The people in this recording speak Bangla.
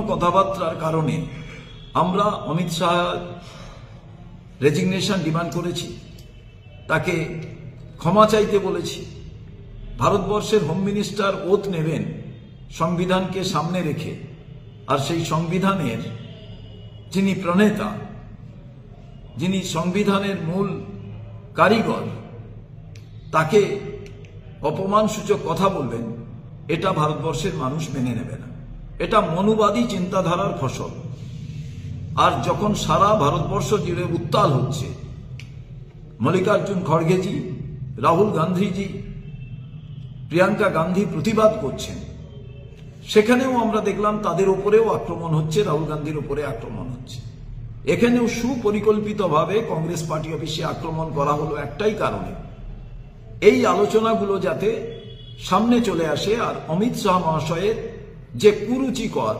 কথাবার্তার কারণে আমরা অমিত শাহ রেজিগনেশন ডিমান্ড করেছি, তাকে ক্ষমা চাইতে বলেছি। ভারতবর্ষের হোম মিনিস্টার ওথ নেবেন সংবিধানকে সামনে রেখে, আর সেই সংবিধানের যিনি প্রণেতা, যিনি সংবিধানের মূল কারিগর, তাকে অপমানসূচক কথা বলবেন, এটা ভারতবর্ষের মানুষ মেনে নেবে না। এটা মনুবাদী চিন্তাধারার ফসল। আর যখন সারা ভারতবর্ষ জুড়ে উত্তাল হচ্ছে, মল্লিকার্জুন খড়গেজি, রাহুল গান্ধীজি, প্রিয়াঙ্কা গান্ধী প্রতিবাদ করছেন, সেখানেও আমরা দেখলাম তাদের উপরেও আক্রমণ হচ্ছে, রাহুল গান্ধীর উপরে আক্রমণ হচ্ছে। এখানেও সুপরিকল্পিতভাবে কংগ্রেস পার্টি অফিসে আক্রমণ করা হলো একটাই কারণে, এই আলোচনাগুলো যাতে সামনে চলে আসে আর অমিত শাহ মহাশয়ের যে কুরুচিকর